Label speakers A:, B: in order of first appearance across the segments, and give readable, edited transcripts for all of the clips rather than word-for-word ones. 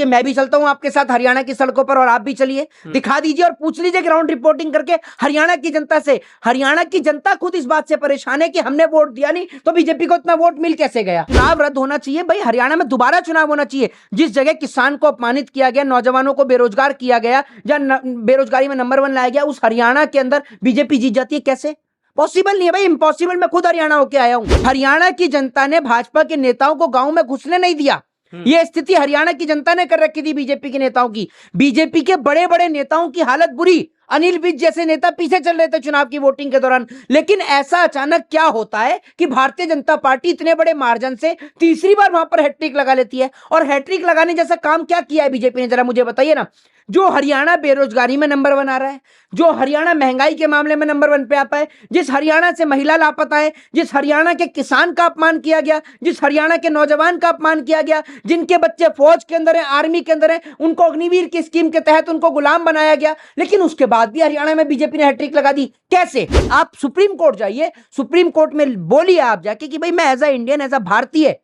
A: कि मैं भी चलता हूं आपके साथ हरियाणा की सड़कों पर और आप भी चलिए, दिखा दीजिए और पूछ लीजिए ग्राउंड रिपोर्टिंग करके हरियाणा की जनता से। हरियाणा की जनता खुद इस बात से परेशान है कि हमने वोट दिया नहीं तो बीजेपी को इतना वोट मिल कैसे गया। चुनाव रद्द होना चाहिए भाई, हरियाणा में दोबारा चुनाव होना चाहिए। जिस जगह किसान को अपमानित किया गया, नौजवानों को बेरोजगार किया गया, जहां बेरोजगारी में नंबर 1 लाया गया, उस हरियाणा के अंदर बीजेपी जीत जाती है। कैसे पॉसिबल नहीं है भाई, इम्पॉसिबल। मैं खुद हरियाणा होके आया हूं। हरियाणा की जनता ने भाजपा के नेताओं को गांव में घुसने नहीं दिया। ये स्थिति हरियाणा की जनता ने कर रखी थी बीजेपी के नेताओं की। बीजेपी के बड़े बड़े नेताओं की हालत बुरी, अनिल विज जैसे नेता पीछे चल रहे थे चुनाव की वोटिंग के दौरान। लेकिन ऐसा अचानक क्या होता है कि भारतीय जनता पार्टी इतने बड़े मार्जिन से तीसरी बार वहां पर हैट्रिक लगा लेती है। और हैट्रिक लगाने जैसा काम क्या किया है बीजेपी ने, जरा मुझे बताइए ना। जो हरियाणा बेरोजगारी में नंबर 1 आ रहा है, जो हरियाणा महंगाई के मामले में नंबर 1 पे आता है, जिस हरियाणा से महिला लापता है, जिस हरियाणा के किसान का अपमान किया गया, जिस हरियाणा के नौजवान का अपमान किया गया, जिनके बच्चे फौज के अंदर हैं, आर्मी के अंदर हैं, उनको अग्निवीर की स्कीम के तहत उनको गुलाम बनाया गया। लेकिन उसके बाद भी हरियाणा में बीजेपी ने हैट्रिक लगा दी। कैसे? आप सुप्रीम कोर्ट जाइए, सुप्रीम कोर्ट में बोलिए आप जाके कि भाई मैं as a Indian, as a भारतीय,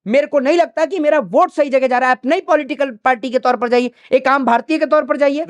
A: मेरे को नहीं लगता कि मेरा वोट सही जगह जा रहा है। आप नई पॉलिटिकल पार्टी के तौर पर जाइए, एक आम भारतीय के तौर पर जाइए।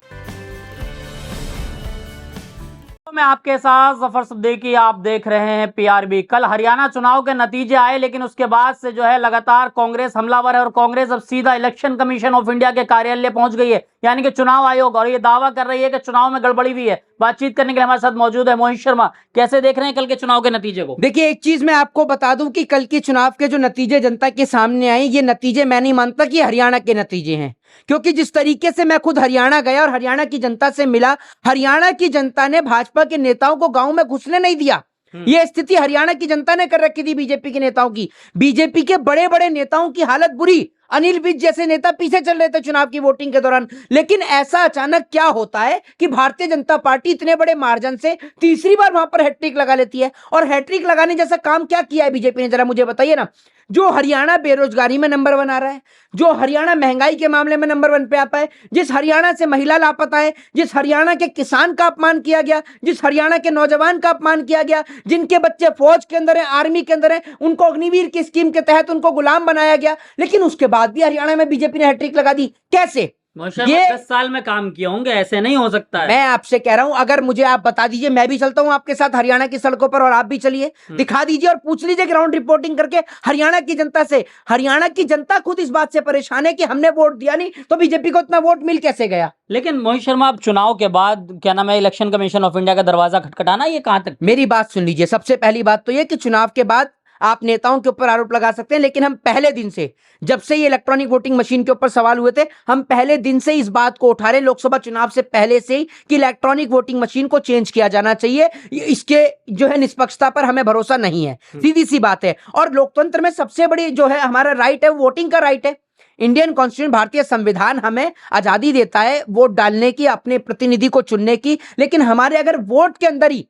B: मैं आपके साथ जफर सिद्दीकी, आप देख रहे हैं पीआरबी। कल हरियाणा चुनाव के नतीजे आए, लेकिन उसके बाद से जो है लगातार कांग्रेस हमलावर है और कांग्रेस अब सीधा इलेक्शन कमीशन ऑफ इंडिया के कार्यालय पहुंच गई है, यानी कि चुनाव आयोग, और ये दावा कर रही है कि चुनाव में गड़बड़ी हुई है। बातचीत करने के लिए हमारे साथ मौजूद है मोहित शर्मा। कैसे देख रहे हैं कल के चुनाव के नतीजे को?
A: देखिए, एक चीज मैं आपको बता दूं कि कल के चुनाव के जो नतीजे जनता के सामने आए, ये नतीजे मैं नहीं मानता कि हरियाणा के नतीजे हैं। क्योंकि जिस तरीके से मैं खुद हरियाणा गया और हरियाणा की जनता से मिला, हरियाणा की जनता ने भाजपा के नेताओं को गांव में घुसने नहीं दिया। ये स्थिति हरियाणा की जनता ने कर रखी थी बीजेपी के नेताओं की। बीजेपी के बड़े बड़े नेताओं की हालत बुरी, अनिल विज जैसे नेता पीछे चल रहे थे चुनाव की वोटिंग के दौरान। लेकिन ऐसा अचानक क्या होता है कि भारतीय जनता पार्टी इतने बड़े मार्जिन से तीसरी बार वहां पर हैट्रिक लगा लेती है। और हैट्रिक लगाने जैसा काम क्या किया है बीजेपी ने, जरा मुझे बताइए ना। जो हरियाणा बेरोजगारी में नंबर 1 आ रहा है, जो हरियाणा महंगाई के मामले में नंबर 1 पे आता है, जिस हरियाणा से महिला लापता है, जिस हरियाणा के किसान का अपमान किया गया, जिस हरियाणा के नौजवान का अपमान किया गया, जिनके बच्चे फौज के अंदर हैं, आर्मी के अंदर हैं, उनको अग्निवीर की स्कीम के तहत उनको गुलाम बनाया गया। लेकिन उसके बाद भी हरियाणा में बीजेपी ने हैट्रिक लगा दी। कैसे?
B: ये 10 साल में काम किए होंगे, ऐसे नहीं हो सकता है।
A: मैं आपसे कह रहा हूं, अगर मुझे आप बता दीजिए, मैं भी चलता हूं आपके साथ हरियाणा की सड़कों पर और आप भी चलिए, दिखा दीजिए और पूछ लीजिए ग्राउंड रिपोर्टिंग करके हरियाणा की जनता से। हरियाणा की जनता खुद इस बात से परेशान है कि हमने वोट दिया नहीं तो बीजेपी को इतना वोट मिल कैसे गया।
B: लेकिन मोहित शर्मा, अब चुनाव के बाद क्या नाम है, इलेक्शन कमीशन ऑफ इंडिया का दरवाजा खटखटाना, ये कहां तक?
A: मेरी बात सुन लीजिए। सबसे पहली बात तो ये कि चुनाव के बाद आप नेताओं के ऊपर आरोप लगा सकते हैं, लेकिन हम पहले दिन से, जब से ये इलेक्ट्रॉनिक वोटिंग मशीन के ऊपर सवाल हुए थे, हम पहले दिन से इस बात को उठा रहे, लोकसभा चुनाव से पहले से ही, कि इलेक्ट्रॉनिक वोटिंग मशीन को चेंज किया जाना चाहिए। इसके जो है निष्पक्षता पर हमें भरोसा नहीं है, सीधी सी बात है। और लोकतंत्र में सबसे बड़ी जो है हमारा राइट है, वोटिंग का राइट है। इंडियन कॉन्स्टिट्यूशन, भारतीय संविधान हमें आजादी देता है वोट डालने की, अपने प्रतिनिधि को चुनने की। लेकिन हमारे अगर वोट के अंदर ही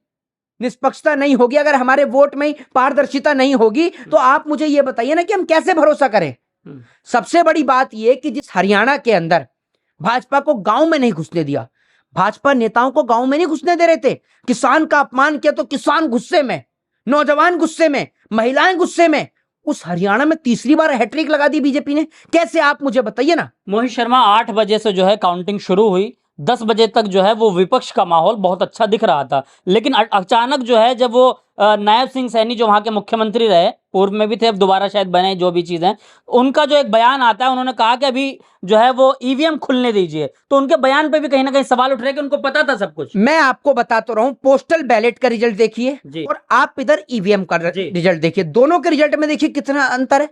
A: निष्पक्षता नहीं होगी, अगर हमारे वोट में पारदर्शिता नहीं होगी, तो आप मुझे यह बताइए ना कि हम कैसे भरोसा करें। सबसे बड़ी बात यह कि जिस हरियाणा के अंदर भाजपा को गांव में नहीं घुसने दिया, भाजपा नेताओं को गांव में नहीं घुसने दे रहे थे, किसान का अपमान किया तो किसान गुस्से में, नौजवान गुस्से में, महिलाएं गुस्से में, उस हरियाणा में तीसरी बार हैट्रिक लगा दी बीजेपी ने। कैसे? आप मुझे बताइए ना।
B: मोहित शर्मा, 8 बजे से जो है काउंटिंग शुरू हुई, 10 बजे तक जो है वो विपक्ष का माहौल बहुत अच्छा दिख रहा था। लेकिन अचानक जो है, जब वो नायब सिंह सैनी, जो वहां के मुख्यमंत्री रहे, पूर्व में भी थे, अब दोबारा शायद बने, जो भी चीजें, उनका जो एक बयान आता है, उन्होंने कहा कि अभी जो है वो ईवीएम खुलने दीजिए। तो उनके बयान पे भी कहीं ना कहीं सवाल उठ रहे कि उनको पता था सब कुछ।
A: मैं आपको बता तो रहा हूं, पोस्टल बैलेट का रिजल्ट देखिए और आप इधर ईवीएम का रिजल्ट देखिए, दोनों के रिजल्ट में देखिए कितना अंतर है।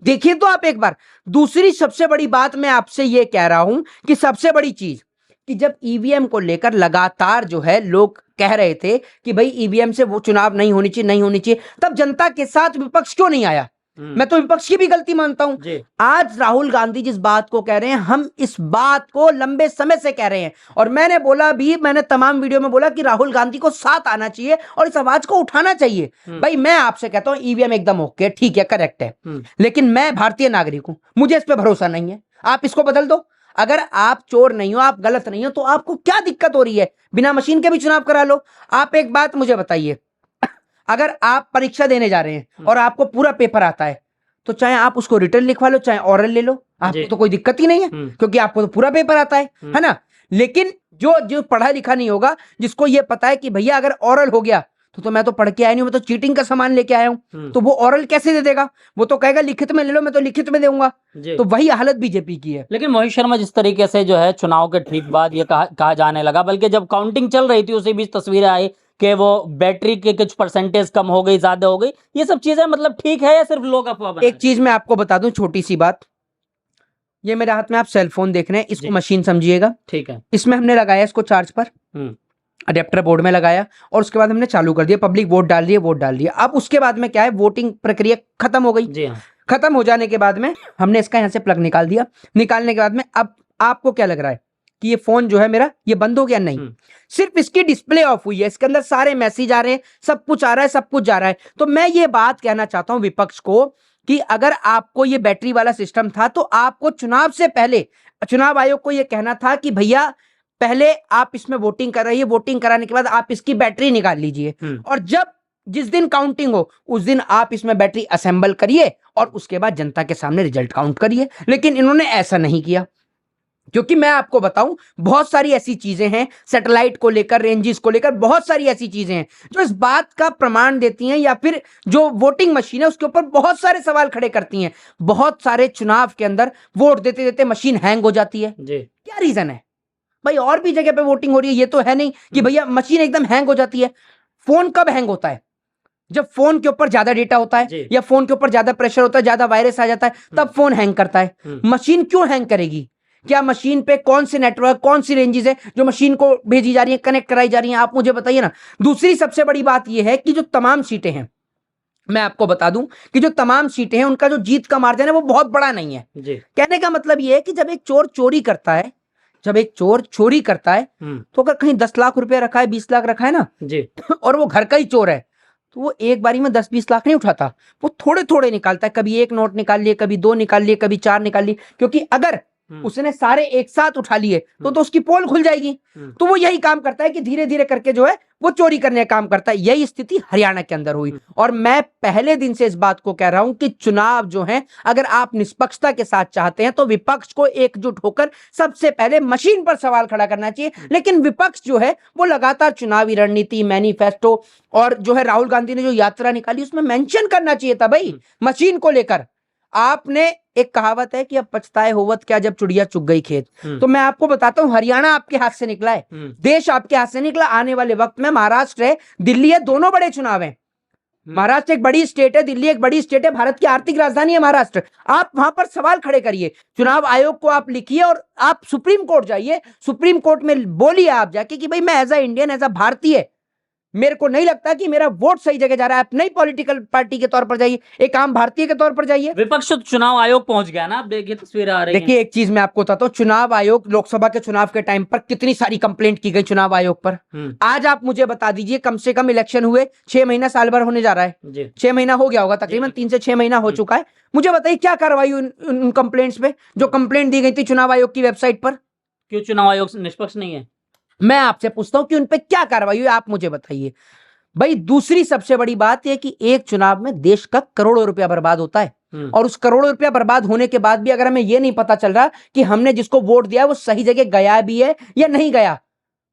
A: देखिए तो आप एक बार। दूसरी सबसे बड़ी बात मैं आपसे ये कह रहा हूं कि सबसे बड़ी चीज कि जब ईवीएम को लेकर लगातार जो है लोग कह रहे थे कि भाई ईवीएम से वो चुनाव नहीं होनी चाहिए, नहीं होनी चाहिए, तब जनता के साथ विपक्ष क्यों नहीं आया? मैं तो विपक्ष की भी गलती मानता हूं। आज राहुल गांधी जिस बात को कह रहे हैं, हम इस बात को लंबे समय से कह रहे हैं। और मैंने बोला भी, मैंने तमाम वीडियो में बोला कि राहुल गांधी को साथ आना चाहिए और इस आवाज को उठाना चाहिए। भाई मैं आपसे कहता हूं, ईवीएम एकदम ओके, ठीक है, करेक्ट है, लेकिन मैं भारतीय नागरिक हूं, मुझे इस पर भरोसा नहीं है। आप इसको बदल दो। अगर आप चोर नहीं हो, आप गलत नहीं हो, तो आपको क्या दिक्कत हो रही है? बिना मशीन के भी चुनाव करा लो। आप एक बात मुझे बताइए, अगर आप परीक्षा देने जा रहे हैं और आपको पूरा पेपर आता है, तो चाहे आप उसको रिटर्न लिखवा लो, चाहे ओरल ले लो, आपको
B: जी।
A: तो कोई दिक्कत ही नहीं है, क्योंकि आपको तो पूरा पेपर आता है ना। लेकिन जो जो पढ़ा लिखा नहीं होगा, जिसको ये पता है कि भैया अगर ओरल हो गया तो मैं तो पढ़ के आया नहीं हूं, मैं तो चीटिंग का सामान लेके आया हूं, तो वो ओरल कैसे दे देगा? वो तो कहेगा लिखित में ले लो, मैं तो लिखित में दूंगा। तो वही हालत बीजेपी की है।
B: लेकिन मोहित शर्मा, जिस तरीके से जो है चुनाव के ठीक बाद ये कहा जाने लगा, बल्कि जब काउंटिंग चल रही थी उसी बीच तस्वीरें आई कि वो बैटरी के कुछ परसेंटेज कम हो गई, ज्यादा हो गई, ये सब चीजें मतलब ठीक है या सिर्फ लोग अफवाह बना
A: एक चीज मैं आपको बता दूं, छोटी सी बात, ये मेरे हाथ में आप सेल फोन देख रहे हैं, इसको मशीन समझिएगा,
B: ठीक है।
A: इसमें हमने लगाया इसको चार्ज पर, अडेप्टर बोर्ड में लगाया और उसके बाद हमने चालू कर दिया, पब्लिक वोट डाल दिया, वोट डाल दिया। अब उसके बाद में क्या है, वोटिंग प्रक्रिया खत्म हो गई।
B: जी हाँ।
A: खत्म हो जाने के बाद में हमने इसका यहाँ से प्लग निकाल दिया। निकालने के बाद में अब आपको क्या लग रहा है कि ये फोन जो है मेरा ये बंद हो गया? नहीं, सिर्फ इसकी डिस्प्ले ऑफ हुई है, इसके अंदर सारे मैसेज आ रहे हैं, सब कुछ आ रहा है, सब कुछ जा रहा है। तो मैं ये बात कहना चाहता हूं विपक्ष को कि अगर आपको ये बैटरी वाला सिस्टम था तो आपको चुनाव से पहले चुनाव आयोग को ये कहना था कि भैया पहले आप इसमें वोटिंग कर रही है, वोटिंग कराने के बाद आप इसकी बैटरी निकाल लीजिए और जब जिस दिन काउंटिंग हो उस दिन आप इसमें बैटरी असेंबल करिए और उसके बाद जनता के सामने रिजल्ट काउंट करिए। लेकिन इन्होंने ऐसा नहीं किया, क्योंकि मैं आपको बताऊं बहुत सारी ऐसी चीजें हैं सैटेलाइट को लेकर, रेंजेस को लेकर, बहुत सारी ऐसी चीजें हैं जो इस बात का प्रमाण देती हैं या फिर जो वोटिंग मशीन है उसके ऊपर बहुत सारे सवाल खड़े करती हैं। बहुत सारे चुनाव के अंदर वोट देते देते मशीन हैंग हो जाती है जी। क्या रीजन है भाई? और भी जगह पे वोटिंग हो रही है, ये तो है नहीं कि भैया मशीन एकदम हैंग हो जाती है। फोन कब हैंग होता है? जब फोन के ऊपर ज्यादा डेटा होता है या फोन के ऊपर ज्यादा प्रेशर होता है, ज्यादा वायरस आ जाता है, तब फोन हैंग करता है। मशीन क्यों हैंग करेगी? क्या मशीन पे कौन सी नेटवर्क, कौन सी रेंजेस है जो मशीन को भेजी जा रही है, कनेक्ट कराई जा रही है? आप मुझे बताइए ना। दूसरी सबसे बड़ी बात यह है कि जो तमाम सीटें हैं, मैं आपको बता दूं कि जो तमाम सीटें हैं उनका जो जीत का मार्जिन है वो बहुत बड़ा नहीं है जी। कहने का मतलब यह है कि जब एक चोर चोरी करता है, जब एक चोर चोरी करता है तो अगर कहीं 10 लाख रुपया रखा है, 20 लाख रखा है ना जी, और वो घर का ही चोर है, तो वो एक बारी में 10-20 लाख नहीं उठाता, वो थोड़े थोड़े निकालता है। कभी एक नोट निकाल लिए, कभी 2 निकाल लिए, कभी 4 निकाल लिए, क्योंकि अगर उसने सारे एक साथ उठा लिए तो उसकी पोल खुल जाएगी। तो वो यही काम करता है कि धीरे धीरे करके जो है वो चोरी करने का काम करता है। यही स्थिति हरियाणा के अंदर हुई और मैं पहले दिन से इस बात को कह रहा हूं कि चुनाव जो है अगर आप निष्पक्षता के साथ चाहते हैं तो विपक्ष को एकजुट होकर सबसे पहले मशीन पर सवाल खड़ा करना चाहिए। लेकिन विपक्ष जो है वो लगातार चुनावी रणनीति, मैनिफेस्टो और जो है राहुल गांधी ने जो यात्रा निकाली उसमें मेंशन करना चाहिए था भाई मशीन को लेकर। आपने एक कहावत है कि अब पछताए होवत क्या जब चिड़िया चुग गई खेत। तो मैं आपको बताता हूं हरियाणा आपके हाथ से निकला है, देश आपके हाथ से निकला। आने वाले वक्त में महाराष्ट्र है, दिल्ली है, दोनों बड़े चुनाव हैं। महाराष्ट्र एक बड़ी स्टेट है, दिल्ली एक बड़ी स्टेट है, भारत की आर्थिक राजधानी है महाराष्ट्र। आप वहां पर सवाल खड़े करिए, चुनाव आयोग को आप लिखिए और आप सुप्रीम कोर्ट जाइए, सुप्रीम कोर्ट में बोलिए आप जाके कि भाई मैं as a Indian, as a भारतीय, मेरे को नहीं लगता कि मेरा वोट सही जगह जा रहा है। आप नई पॉलिटिकल पार्टी के तौर पर जाइए, एक आम भारतीय के तौर पर जाइए।
B: विपक्ष तो चुनाव आयोग पहुंच गया ना, आप देखिए तस्वीरें आ रही हैं।
A: देखिए एक चीज मैं आपको बताता हूं, चुनाव आयोग, लोकसभा के चुनाव के टाइम पर कितनी सारी कंप्लेंट की गई चुनाव आयोग पर। आज आप मुझे बता दीजिए, कम से कम इलेक्शन हुए 6 महीना, साल भर होने जा रहा है, 6 महीना हो गया होगा तकरीबन, 3 से 6 महीना हो चुका है। मुझे बताइए क्या कार्रवाई उन कंप्लेंट्स पे जो कंप्लेंट दी गई थी चुनाव आयोग की वेबसाइट पर?
B: क्यों चुनाव आयोग निष्पक्ष नहीं है?
A: मैं आपसे पूछता हूं कि उन पे क्या कार्रवाई हुई, आप मुझे बताइए भाई। दूसरी सबसे बड़ी बात यह कि एक चुनाव में देश का करोड़ों रुपया बर्बाद होता है और उस करोड़ों रुपया बर्बाद होने के बाद भी अगर हमें यह नहीं पता चल रहा कि हमने जिसको वोट दिया वो सही जगह गया भी है या नहीं गया,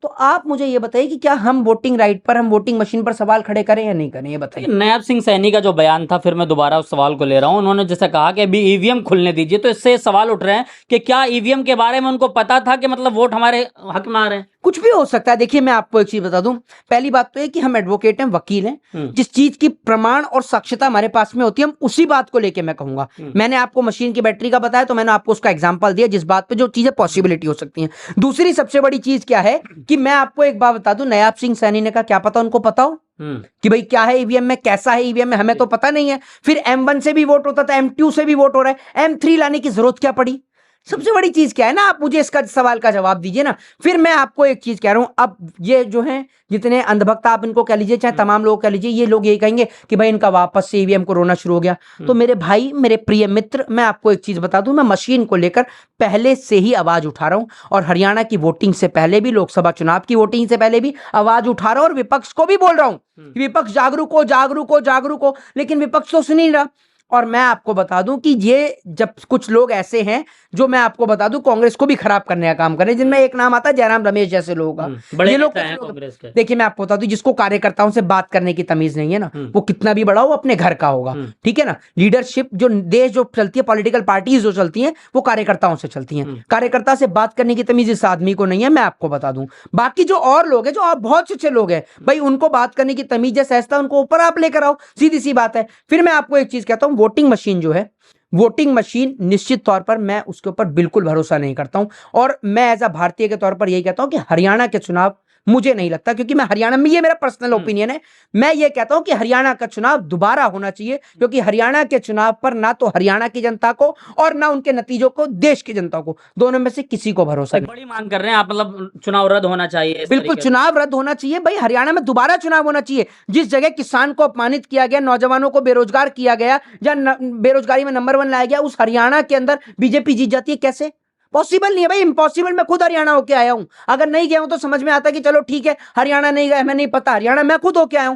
A: तो आप मुझे ये बताइए कि क्या हम वोटिंग राइट पर, हम वोटिंग मशीन पर सवाल खड़े करें या नहीं करें, ये बताइए।
B: नायब सिंह सैनी का जो बयान था, फिर मैं दोबारा उस सवाल को ले रहा हूं, उन्होंने जैसे कहा कि अभी ईवीएम खुलने दीजिए, तो इससे सवाल उठ रहे हैं कि क्या ईवीएम के बारे में उनको पता था कि मतलब वोट हमारे हक में आ रहे हैं? कुछ भी हो सकता है। देखिए मैं आपको एक चीज बता दूं, पहली बात तो है कि हम एडवोकेट हैं, वकील हैं, जिस चीज की प्रमाण और साक्ष्यता हमारे पास में होती है हम उसी बात को लेके मैं कहूंगा। मैंने आपको मशीन की बैटरी का बताया तो मैंने आपको उसका एग्जांपल दिया जिस बात पे जो चीजें पॉसिबिलिटी हो सकती हैं। दूसरी सबसे बड़ी चीज क्या है कि मैं आपको एक बात बता दूं, नायब सिंह सैनी ने कहा क्या पता उनको पता हो कि भाई क्या है ईवीएम में, कैसा है ईवीएम में, हमें तो पता नहीं है। फिर M1 से भी वोट होता था, M2 से भी वोट हो रहा है, M3 लाने की जरूरत क्या पड़ी? सबसे बड़ी चीज क्या है ना, आप मुझे इसका सवाल का जवाब दीजिए ना। फिर मैं आपको एक चीज कह रहा हूं, अब ये जो है जितने अंधभक्त आप इनको कह लीजिए, चाहे तमाम लोग कह लीजिए, ये लोग यही कहेंगे कि भाई इनका वापस से ईवीएम को रोना शुरू हो गया। तो मेरे भाई, मेरे प्रिय मित्र, मैं आपको एक चीज बता दूं, मैं मशीन को लेकर पहले से ही आवाज उठा रहा हूं और हरियाणा की वोटिंग से पहले भी, लोकसभा चुनाव की वोटिंग से पहले भी आवाज उठा रहा हूं और विपक्ष को भी बोल रहा हूं कि विपक्ष जागरूक हो, जागरूक हो, जागरूक हो। लेकिन विपक्ष तो सुन नहीं रहा
A: और मैं आपको बता दूं कि ये जब कुछ लोग ऐसे हैं जो मैं आपको बता दूं कांग्रेस को भी खराब करने का काम कर रहे हैं, जिनमें एक नाम आता है जयराम रमेश जैसे लोगों का।
B: बड़े
A: ये लोग
B: नेता हैं
A: कैसे लोग?
B: कांग्रेस के।
A: देखिए मैं आपको बता दूं, जिसको कार्यकर्ताओं से बात करने की तमीज नहीं है ना, वो कितना भी बड़ा हो अपने घर का होगा, ठीक है ना। लीडरशिप जो देश जो चलती है, पॉलिटिकल पार्टीज जो चलती हैं, वो कार्यकर्ताओं से चलती हैं। कार्यकर्ता से बात करने की तमीज इस आदमी को नहीं है, मैं आपको बता दूं। बाकी जो और लोग हैं, जो और बहुत अच्छे लोग हैं भाई, उनको बात करने की तमीज है, सहजता, उनको ऊपर आप लेकर आओ, सीधी सी बात है। फिर मैं आपको एक चीज कहता हूं, वोटिंग मशीन जो है, वोटिंग मशीन निश्चित तौर पर मैं उसके ऊपर बिल्कुल भरोसा नहीं करता हूं। और मैं एज अ भारतीय के तौर पर यही कहता हूं कि हरियाणा के चुनाव मुझे नहीं लगता, क्योंकि मैं हरियाणा में, ये मेरा पर्सनल ओपिनियन है, मैं ये कहता हूं कि हरियाणा का चुनाव दोबारा होना चाहिए, क्योंकि हरियाणा के चुनाव पर ना तो हरियाणा की जनता को और ना उनके नतीजों को देश की जनता को, दोनों में से किसी को भरोसा
B: एक
A: नहीं।
B: बड़ी मांग कर रहे हैं आप, मतलब चुनाव रद्द होना चाहिए इस
A: बिल्कुल
B: तरीके से।
A: चुनाव रद्द होना चाहिए भाई, हरियाणा में दोबारा चुनाव होना चाहिए। जिस जगह किसान को अपमानित किया गया, नौजवानों को बेरोजगार किया गया, या बेरोजगारी में नंबर 1 लाया गया, उस हरियाणा के अंदर बीजेपी जीत जाती है, कैसे पॉसिबल नहीं है भाई, इम्पॉसिबल। मैं खुद हरियाणा होके आया हूं, अगर नहीं गया हूं तो समझ में आता है कि चलो ठीक है, हरियाणा नहीं गया, हमें नहीं पता, हरियाणा मैं खुद होके आया हूं।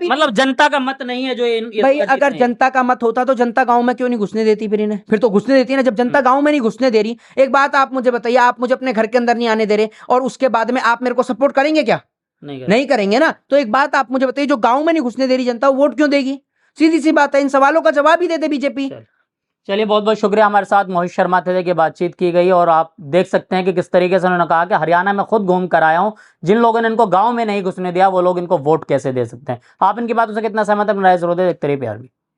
B: मतलब जनता का मत नहीं है जो
A: भाई अगर जनता का मत होता तो जनता गांव में क्यों नहीं घुसने देती? फिर इन्हें फिर तो घुसने देती है ना, जब जनता गांव में नहीं घुसने दे रही। एक बात आप मुझे बताइए, आप मुझे अपने घर के अंदर नहीं आने दे रहे और उसके बाद में आप मेरे को सपोर्ट करेंगे क्या? नहीं करेंगे ना। तो एक बात आप मुझे बताइए, जो गांव में नहीं घुसने दे रही जनता, वो वोट क्यों देगी? सीधी सी बात है, इन सवालों का जवाब ही दे दे बीजेपी।
B: चलिए, बहुत बहुत शुक्रिया। हमारे साथ मोहित शर्मा थे कि बातचीत की गई, और आप देख सकते हैं कि किस तरीके से उन्होंने कहा कि हरियाणा में खुद घूम कर आया हूं, जिन लोगों ने इनको गांव में नहीं घुसने दिया वो लोग इनको वोट कैसे दे सकते हैं। आप इनकी बातों से कितना सहमत है, अपनी राय जरूर दें। देखते रहिए PRB।